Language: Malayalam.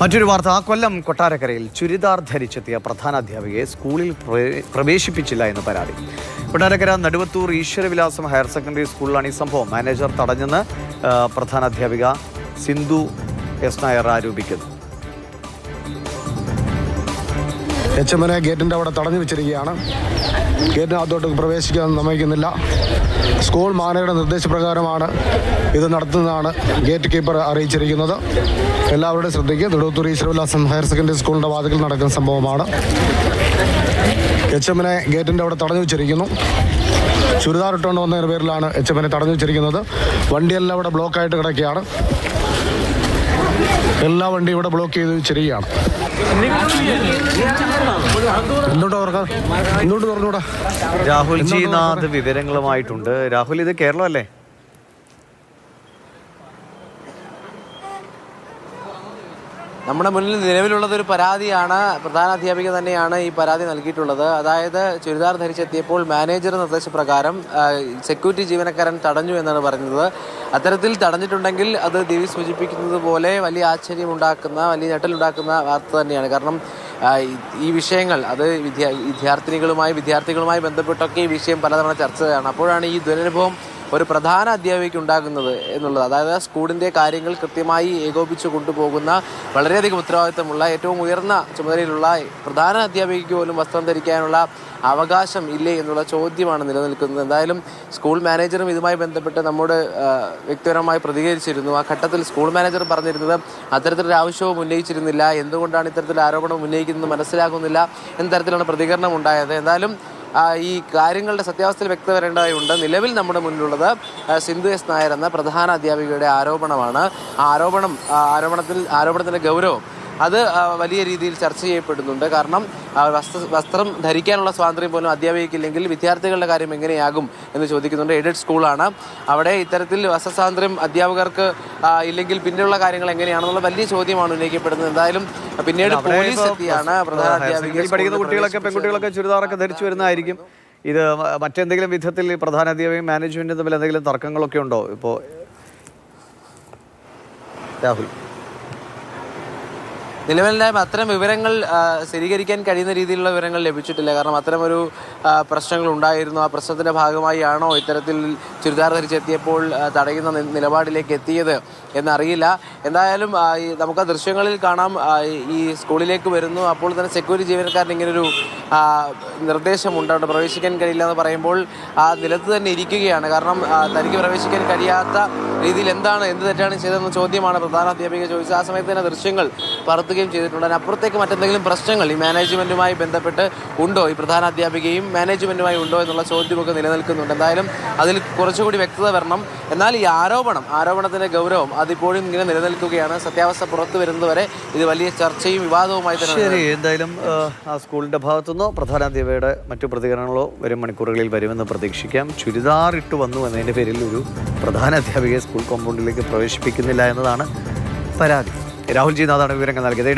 മറ്റൊരു വാർത്ത. കൊല്ലം കൊട്ടാരക്കരയിൽ ചുരിദാർ ധരിച്ചെത്തിയ പ്രധാനാധ്യാപികയെ സ്കൂളിൽ പ്രവേശിപ്പിച്ചില്ല എന്ന് പരാതി. കൊട്ടാരക്കര നടുവത്തൂർ ഈശ്വരവിലാസം ഹയർ സെക്കൻഡറി സ്കൂളിലാണ് ഈ സംഭവം. മാനേജർ തടഞ്ഞെന്ന് പ്രധാനാധ്യാപിക സിന്ധു എസ് നായർ ആരോപിക്കുന്നു. എച്ച്എമ്മിനെ ഗേറ്റിൻ്റെ അവിടെ തടഞ്ഞു വെച്ചിരിക്കുകയാണ്. ഗേറ്റിനകത്തോട്ട് പ്രവേശിക്കാൻ സമ്മതിക്കുന്നില്ല. സ്കൂൾ മാനേജറുടെ നിർദ്ദേശപ്രകാരമാണ് ഇത് നടത്തുന്നതാണ് ഗേറ്റ് കീപ്പർ അറിയിച്ചിരിക്കുന്നത്. എല്ലാവരുടെയും ശ്രദ്ധയ്ക്ക് നെടുവത്തൂർ ഈശ്വരവിലാസം ഹയർ സെക്കൻഡറി സ്കൂളിൻ്റെ വാതിക്കൽ നടക്കുന്ന സംഭവമാണ്. എച്ച്എമ്മിനെ ഗേറ്റിൻ്റെ അവിടെ തടഞ്ഞു വെച്ചിരിക്കുന്നു. ചുരിദാർ ഇട്ടുകൊണ്ട് വന്നതിന് പേരിലാണ് എച്ച്എമ്മിനെ തടഞ്ഞു വെച്ചിരിക്കുന്നത്. വണ്ടിയെല്ലാം ഇവിടെ ബ്ലോക്കായിട്ട് കിടക്കുകയാണ്. എല്ലാ വണ്ടിയും ഇവിടെ ബ്ലോക്ക് ചെയ്ത് വെച്ചിരിക്കുകയാണ്. ഇങ്ങോട്ട് തുറന്നൂടാ. രാഹുൽ ജി നാഥ് വിവരങ്ങളുമായിട്ടുണ്ട്. രാഹുൽ, ഇത് കേരളം അല്ലേ? നമ്മുടെ മുന്നിൽ നിലവിലുള്ളതൊരു പരാതിയാണ്. പ്രധാനാധ്യാപിക തന്നെയാണ് ഈ പരാതി നൽകിയിട്ടുള്ളത്. അതായത് ചുരിദാർ ധരിച്ചെത്തിയപ്പോൾ മാനേജർ നിർദ്ദേശപ്രകാരം സെക്യൂരിറ്റി ജീവനക്കാരൻ തടഞ്ഞു എന്നാണ് പറയുന്നത്. അത്തരത്തിൽ തടഞ്ഞിട്ടുണ്ടെങ്കിൽ അത് ദിവി സൂചിപ്പിക്കുന്നത് പോലെ വലിയ ആശ്ചര്യമുണ്ടാക്കുന്ന, വലിയ ഞെട്ടലുണ്ടാക്കുന്ന വാർത്ത തന്നെയാണ്. കാരണം ഈ വിഷയങ്ങൾ അത് വിദ്യാർത്ഥികളുമായി ബന്ധപ്പെട്ടൊക്കെ ഈ വിഷയം പലതവണ ചർച്ചയാണ്. അപ്പോഴാണ് ഈ ദുരനുഭവം ഒരു പ്രധാന അധ്യാപികയ്ക്ക് ഉണ്ടാകുന്നത് എന്നുള്ളത്. അതായത് സ്കൂളിൻ്റെ കാര്യങ്ങൾ കൃത്യമായി ഏകോപിച്ച് കൊണ്ടുപോകുന്ന, വളരെയധികം ഉത്തരവാദിത്തമുള്ള, ഏറ്റവും ഉയർന്ന ചുമതലയിലുള്ള പ്രധാന അധ്യാപികയ്ക്ക് പോലും വസ്ത്രം ധരിക്കാനുള്ള അവകാശം ഇല്ലേ എന്നുള്ള ചോദ്യമാണ് നിലനിൽക്കുന്നത്. എന്തായാലും സ്കൂൾ മാനേജറും ഇതുമായി ബന്ധപ്പെട്ട് നമ്മോട് വ്യക്തിപരമായി പ്രതികരിച്ചിരുന്നു. ആ ഘട്ടത്തിൽ സ്കൂൾ മാനേജർ പറഞ്ഞിരുന്നത് അത്തരത്തിലൊരു ആവശ്യവും ഉന്നയിച്ചിരുന്നില്ല, എന്തുകൊണ്ടാണ് ഇത്തരത്തിലുള്ള ആരോപണം ഉന്നയിക്കുന്നത് മനസ്സിലാകുന്നില്ല എന്ന തരത്തിലാണ് പ്രതികരണം ഉണ്ടായത്. എന്തായാലും ഈ കാര്യങ്ങളുടെ സത്യാവസ്ഥയിൽ വ്യക്തത വരേണ്ടതായുണ്ട്. നിലവിൽ നമ്മുടെ മുന്നിലുള്ളത് സിന്ധു എസ് നായർ എന്ന പ്രധാന അധ്യാപികയുടെ ആരോപണമാണ്. ആ ആരോപണത്തിൻ്റെ ഗൗരവം അത് വലിയ രീതിയിൽ ചർച്ച ചെയ്യപ്പെടുന്നുണ്ട്. കാരണം വസ്ത്രം ധരിക്കാനുള്ള സ്വാതന്ത്ര്യം പോലും അധ്യാപികയ്ക്കില്ലെങ്കിൽ വിദ്യാർത്ഥികളുടെ കാര്യം എങ്ങനെയാകും എന്ന് ചോദിക്കുന്നുണ്ട്. എയ്ഡഡ് സ്കൂളാണ്. അവിടെ ഇത്തരത്തിൽ വസ്ത്രസ്വാതന്ത്ര്യം അധ്യാപകർക്ക് ഇല്ലെങ്കിൽ പിന്നെയുള്ള കാര്യങ്ങൾ എങ്ങനെയാണെന്നുള്ള വലിയ ചോദ്യമാണ് ഉന്നയിക്കപ്പെടുന്നത്. എന്തായാലും പിന്നീട് പോലീസ് എത്തിയാണ് പ്രധാന അധ്യാപിക. പഠിക്കുന്ന പെൺകുട്ടികളൊക്കെ ചുരിദാറൊക്കെ ധരിച്ചു വരുന്നതായിരിക്കും. ഇത് മറ്റെന്തെങ്കിലും വിധത്തിൽ പ്രധാന അധ്യാപികയും മാനേജ്മെന്റും തമ്മിൽ എന്തെങ്കിലും തർക്കങ്ങളൊക്കെ ഉണ്ടോ ഇപ്പോൾ രാഹുൽ? നിലവിലായും അത്തരം വിവരങ്ങൾ സ്ഥിരീകരിക്കാൻ കഴിയുന്ന രീതിയിലുള്ള വിവരങ്ങൾ ലഭിച്ചിട്ടില്ല. കാരണം അത്തരമൊരു പ്രശ്നങ്ങൾ ഉണ്ടായിരുന്നു. ആ പ്രശ്നത്തിൻ്റെ ഭാഗമായി ആണോ ഇത്തരത്തിൽ ചുരിദാർ ധരിച്ചെത്തിയപ്പോൾ തടയുന്ന നിലപാടിലേക്ക് എത്തിയത് എന്നറിയില്ല. എന്തായാലും നമുക്ക് ആ ദൃശ്യങ്ങളിൽ കാണാം. ഈ സ്കൂളിലേക്ക് വരുന്നു, അപ്പോൾ തന്നെ സെക്യൂരിറ്റി ജീവനക്കാരൻ ഇങ്ങനൊരു നിർദ്ദേശമുണ്ട്. അവിടെ പ്രവേശിക്കാൻ കഴിയില്ല എന്ന് പറയുമ്പോൾ ആ നിലത്ത് തന്നെ ഇരിക്കുകയാണ്. കാരണം തനിക്ക് പ്രവേശിക്കാൻ കഴിയാത്ത രീതിയിൽ എന്ത് തെറ്റാണ് ചെയ്തതെന്ന ചോദ്യമാണ് പ്രധാന അധ്യാപിക ചോദിച്ചത്. ആ സമയത്ത് തന്നെ ദൃശ്യങ്ങൾ പകർത്തുകയും ചെയ്തിട്ടുണ്ട്. അതിനപ്പുറത്തേക്ക് മറ്റെന്തെങ്കിലും പ്രശ്നങ്ങൾ ഈ മാനേജ്മെൻറ്റുമായി ബന്ധപ്പെട്ട് ഉണ്ടോ, ഈ പ്രധാന അധ്യാപികയും മാനേജ്മെൻറ്റുമായി ഉണ്ടോ എന്നുള്ള ചോദ്യമൊക്കെ നിലനിൽക്കുന്നുണ്ട്. എന്തായാലും അതിൽ കുറച്ചുകൂടി വ്യക്തത വരണം. എന്നാൽ ഈ ആരോപണത്തിൻ്റെ ഗൗരവം അതിപ്പോഴും ഇങ്ങനെ നിലനിൽക്കുകയാണ്. സത്യാവസ്ഥ പുറത്തു വരുന്നതുവരെ ഇത് വലിയ ചർച്ചയും വിവാദവുമായി തന്നെ. ശരി, എന്തായാലും ആ സ്കൂളിൻ്റെ ഭാഗത്തുനിന്നോ പ്രധാനാധ്യാപികയുടെ മറ്റു പ്രതികരണങ്ങളോ വരും മണിക്കൂറുകളിൽ വരുമെന്ന് പ്രതീക്ഷിക്കാം. ചുരിദാർ ഇട്ട് വന്നു എന്നതിൻ്റെ പേരിൽ ഒരു പ്രധാന അധ്യാപികയെ സ്കൂൾ കോമ്പൗണ്ടിലേക്ക് പ്രവേശിപ്പിക്കുന്നില്ല എന്നതാണ് പരാതി. രാഹുൽ ജി നാഥാണ് വിവരങ്ങൾ നൽകിയത്.